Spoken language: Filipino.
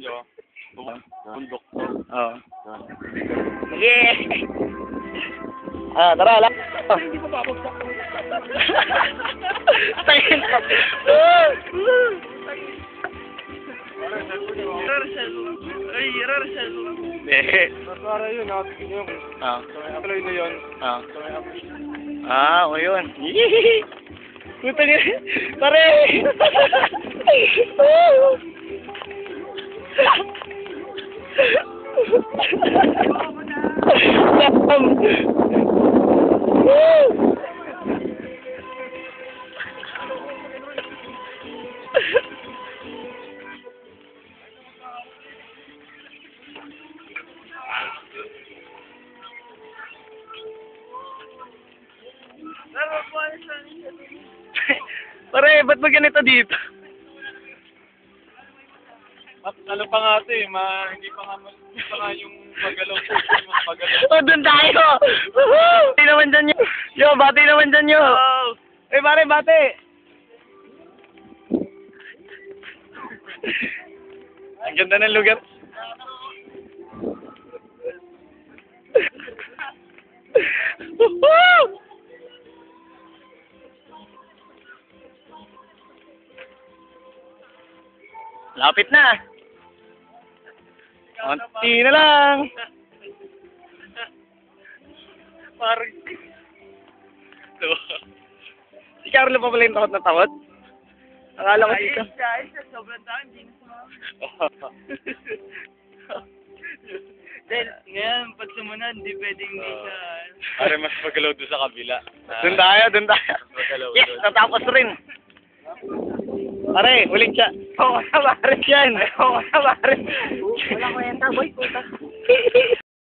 nyo, bundok to. Oo. Yeah! Tara, lang. Hindi ko babagsak. Tingin na. Para yun, natin yung. Apply na yun. O yun. Putang ina. Pare! Pare, ba't ba ganito dito? Ano pa nga ito eh, hindi pa nga yung magalaw po. Doon tayo! Bati naman dyan yun! Yo, bati naman dyan yun! Pare, bati! Ang ganda ng lugar. Lapit na. Konti na lang. Parang... Si Carlo pa pala yung takot na takot. Akala ko si Carlo. Sobrang dami, hindi na sumama. Dahil, ngayon, pag sumunod, hindi pwedeng hindi siya... Pare, mas magalaw doon sa kabila. Doon tayo. Yes, natapos rin. Pare, uling siya. Oo, pare yan. Oo, pare. Wala ko yan, boy, puta.